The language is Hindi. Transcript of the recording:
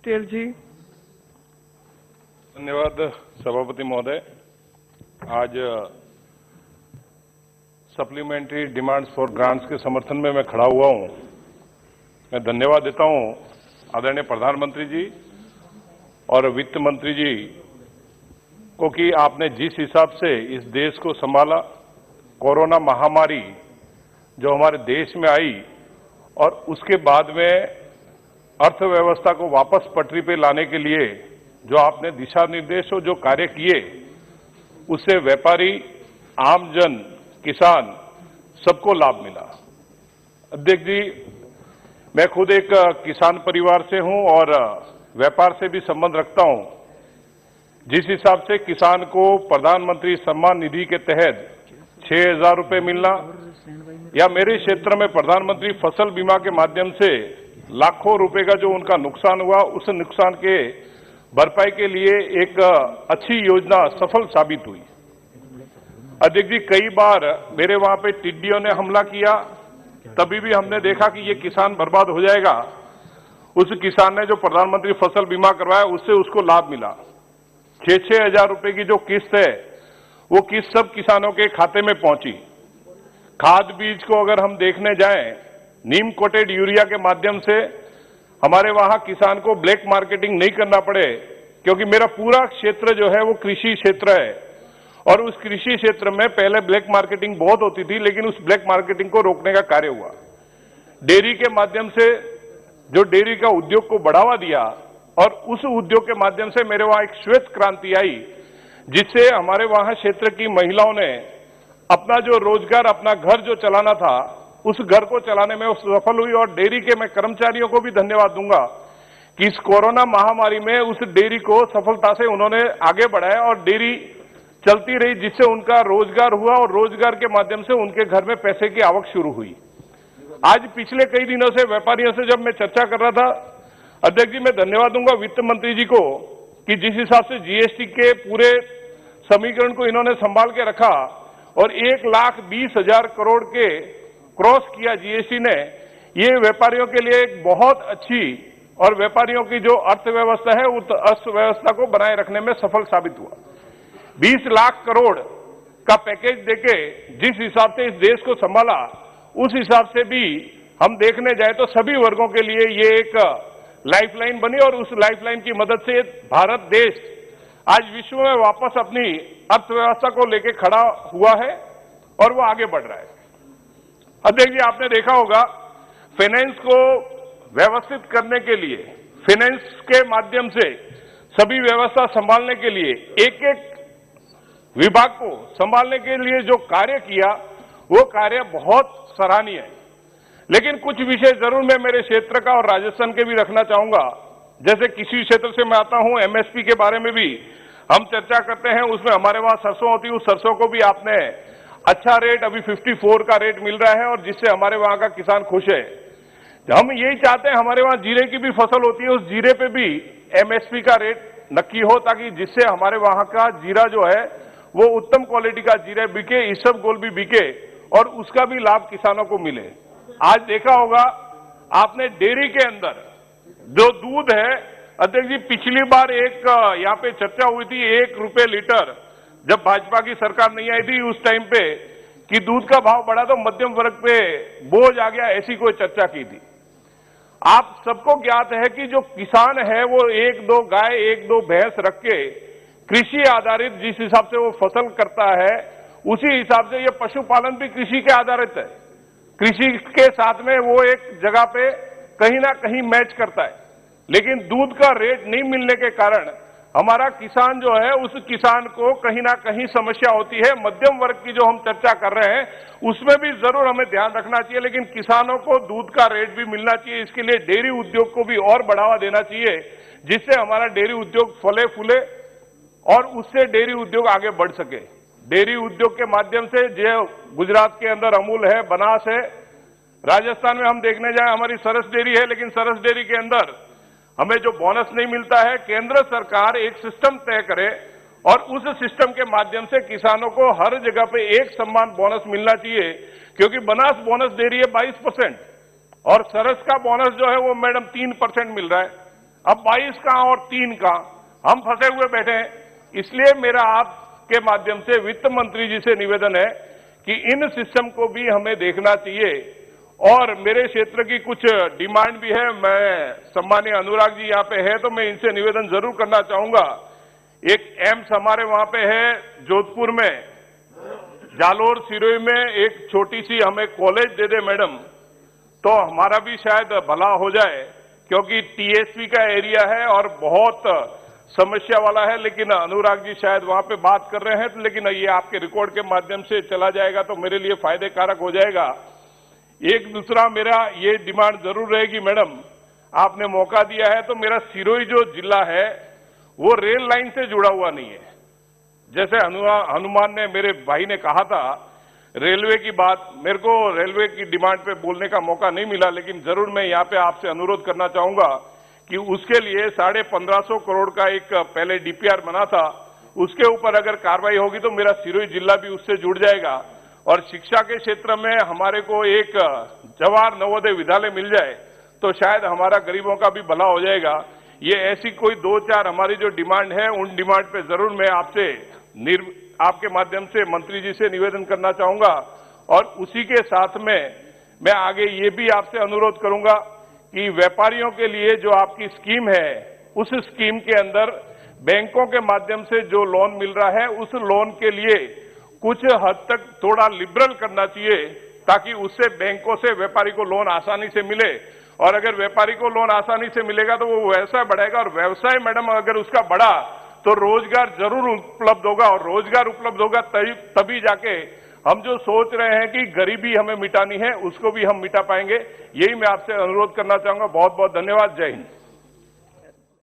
पटेल जी। धन्यवाद सभापति महोदय। आज सप्लीमेंट्री डिमांड्स फॉर ग्रांट्स के समर्थन में मैं खड़ा हुआ हूं। मैं धन्यवाद देता हूं आदरणीय प्रधानमंत्री जी और वित्त मंत्री जी को कि आपने जिस हिसाब से इस देश को संभाला, कोरोना महामारी जो हमारे देश में आई और उसके बाद में अर्थव्यवस्था को वापस पटरी पे लाने के लिए जो आपने दिशा निर्देश और जो कार्य किए, उससे व्यापारी, आमजन, किसान सबको लाभ मिला। अध्यक्ष जी, मैं खुद एक किसान परिवार से हूं और व्यापार से भी संबंध रखता हूं। जिस हिसाब से किसान को प्रधानमंत्री सम्मान निधि के तहत 6,000 रुपये मिलना या मेरे क्षेत्र में प्रधानमंत्री फसल बीमा के माध्यम से लाखों रुपए का जो उनका नुकसान हुआ, उस नुकसान के भरपाई के लिए एक अच्छी योजना सफल साबित हुई। अध्यक्ष जी, कई बार मेरे वहां पे टिड्डियों ने हमला किया, तभी भी हमने देखा कि ये किसान बर्बाद हो जाएगा। उस किसान ने जो प्रधानमंत्री फसल बीमा करवाया, उससे उसको लाभ मिला। 6-6 हजार रुपए की जो किस्त है, वो किस्त सब किसानों के खाते में पहुंची। खाद बीज को अगर हम देखने जाएं, नीम कोटेड यूरिया के माध्यम से हमारे वहां किसान को ब्लैक मार्केटिंग नहीं करना पड़े, क्योंकि मेरा पूरा क्षेत्र जो है वो कृषि क्षेत्र है और उस कृषि क्षेत्र में पहले ब्लैक मार्केटिंग बहुत होती थी, लेकिन उस ब्लैक मार्केटिंग को रोकने का कार्य हुआ। डेयरी के माध्यम से जो डेयरी का उद्योग को बढ़ावा दिया और उस उद्योग के माध्यम से मेरे वहां एक श्वेत क्रांति आई, जिससे हमारे वहां क्षेत्र की महिलाओं ने अपना जो रोजगार, अपना घर जो चलाना था, उस घर को चलाने में वो सफल हुई। और डेयरी के मैं कर्मचारियों को भी धन्यवाद दूंगा कि इस कोरोना महामारी में उस डेयरी को सफलता से उन्होंने आगे बढ़ाया और डेयरी चलती रही, जिससे उनका रोजगार हुआ और रोजगार के माध्यम से उनके घर में पैसे की आवक शुरू हुई। आज पिछले कई दिनों से व्यापारियों से जब मैं चर्चा कर रहा था, अध्यक्ष जी, मैं धन्यवाद दूंगा वित्त मंत्री जी को कि जिस हिसाब से जीएसटी के पूरे समीकरण को इन्होंने संभाल के रखा और 1,20,000 करोड़ के क्रॉस किया जीएसटी ने, ये व्यापारियों के लिए एक बहुत अच्छी और व्यापारियों की जो अर्थव्यवस्था है उस अर्थव्यवस्था को बनाए रखने में सफल साबित हुआ। 20 लाख करोड़ का पैकेज देके जिस हिसाब से इस देश को संभाला, उस हिसाब से भी हम देखने जाए तो सभी वर्गों के लिए ये एक लाइफलाइन बनी और उस लाइफलाइन की मदद से भारत देश आज विश्व में वापस अपनी अर्थव्यवस्था को लेकर खड़ा हुआ है और वो आगे बढ़ रहा है। अध्यक्ष जी, आपने देखा होगा फाइनेंस को व्यवस्थित करने के लिए, फाइनेंस के माध्यम से सभी व्यवस्था संभालने के लिए, एक एक विभाग को संभालने के लिए जो कार्य किया, वो कार्य बहुत सराहनीय है। लेकिन कुछ विषय जरूर मैं मेरे क्षेत्र का और राजस्थान के भी रखना चाहूंगा। जैसे किसी क्षेत्र से मैं आता हूं, एमएसपी के बारे में भी हम चर्चा करते हैं। उसमें हमारे वहां सरसों होती है, उस सरसों को भी आपने अच्छा रेट, अभी 54 का रेट मिल रहा है और जिससे हमारे वहां का किसान खुश है। हम यही चाहते हैं, हमारे वहां जीरे की भी फसल होती है, उस जीरे पे भी एमएसपी का रेट नक्की हो, ताकि जिससे हमारे वहां का जीरा जो है वो उत्तम क्वालिटी का जीरा बिके, ईसबगोल भी बिके और उसका भी लाभ किसानों को मिले। आज देखा होगा आपने डेयरी के अंदर जो दूध है, अध्यक्ष जी, पिछली बार एक यहाँ पे चर्चा हुई थी 1 रुपये लीटर, जब भाजपा की सरकार नहीं आई थी उस टाइम पे, कि दूध का भाव बढ़ा तो मध्यम वर्ग पे बोझ आ गया, ऐसी कोई चर्चा की थी। आप सबको ज्ञात है कि जो किसान है वो 1-2 गाय, 1-2 भैंस रख के कृषि आधारित जिस हिसाब से वो फसल करता है, उसी हिसाब से ये पशुपालन भी कृषि के आधारित है। कृषि के साथ में वो एक जगह पे कहीं ना कहीं मैच करता है, लेकिन दूध का रेट नहीं मिलने के कारण हमारा किसान जो है, उस किसान को कहीं ना कहीं समस्या होती है। मध्यम वर्ग की जो हम चर्चा कर रहे हैं उसमें भी जरूर हमें ध्यान रखना चाहिए, लेकिन किसानों को दूध का रेट भी मिलना चाहिए। इसके लिए डेयरी उद्योग को भी और बढ़ावा देना चाहिए, जिससे हमारा डेयरी उद्योग फले फूले और उससे डेयरी उद्योग आगे बढ़ सके। डेयरी उद्योग के माध्यम से जो गुजरात के अंदर अमूल है, बनास है, राजस्थान में हम देखने जाए हमारी सरस डेयरी है, लेकिन सरस डेयरी के अंदर हमें जो बोनस नहीं मिलता है। केंद्र सरकार एक सिस्टम तय करे और उस सिस्टम के माध्यम से किसानों को हर जगह पे एक समान बोनस मिलना चाहिए, क्योंकि बनास बोनस दे रही है 22% और सरस का बोनस जो है वो मैडम 3% मिल रहा है। अब 22 का और 3 का हम फंसे हुए बैठे हैं। इसलिए मेरा आपके माध्यम से वित्त मंत्री जी से निवेदन है कि इन सिस्टम को भी हमें देखना चाहिए। और मेरे क्षेत्र की कुछ डिमांड भी है, मैं सम्मानीय अनुराग जी यहाँ पे है तो मैं इनसे निवेदन जरूर करना चाहूंगा। एक एम्स हमारे वहां पे है जोधपुर में, जालोर सिरोही में एक छोटी सी हमें कॉलेज दे दे मैडम, तो हमारा भी शायद भला हो जाए, क्योंकि टीएसपी का एरिया है और बहुत समस्या वाला है। लेकिन अनुराग जी शायद वहां पे बात कर रहे हैं, तो लेकिन ये आपके रिकॉर्ड के माध्यम से चला जाएगा तो मेरे लिए फायदे कारक हो जाएगा। एक दूसरा मेरा ये डिमांड जरूर रहेगी मैडम, आपने मौका दिया है तो मेरा सिरोही जो जिला है वो रेल लाइन से जुड़ा हुआ नहीं है। जैसे हनुमान ने, मेरे भाई ने कहा था रेलवे की बात, मेरे को रेलवे की डिमांड पे बोलने का मौका नहीं मिला, लेकिन जरूर मैं यहाँ पे आपसे अनुरोध करना चाहूंगा कि उसके लिए 1550 करोड़ का एक पहले डीपीआर बना था, उसके ऊपर अगर कार्रवाई होगी तो मेरा सिरोही जिला भी उससे जुड़ जाएगा। और शिक्षा के क्षेत्र में हमारे को एक जवाहर नवोदय विद्यालय मिल जाए तो शायद हमारा गरीबों का भी भला हो जाएगा। ये ऐसी कोई 2-4 हमारी जो डिमांड है, उन डिमांड पे जरूर मैं आपके माध्यम से मंत्री जी से निवेदन करना चाहूंगा। और उसी के साथ में मैं आगे ये भी आपसे अनुरोध करूंगा कि व्यापारियों के लिए जो आपकी स्कीम है, उस स्कीम के अंदर बैंकों के माध्यम से जो लोन मिल रहा है, उस लोन के लिए कुछ हद तक थोड़ा लिबरल करना चाहिए, ताकि उससे बैंकों से व्यापारी को लोन आसानी से मिले। और अगर व्यापारी को लोन आसानी से मिलेगा तो वो व्यवसाय बढ़ेगा, और व्यवसाय मैडम अगर उसका बढ़ा तो रोजगार जरूर उपलब्ध होगा, और रोजगार उपलब्ध होगा तभी जाके हम जो सोच रहे हैं कि गरीबी हमें मिटानी है, उसको भी हम मिटा पाएंगे। यही मैं आपसे अनुरोध करना चाहूंगा। बहुत बहुत धन्यवाद। जय हिंद।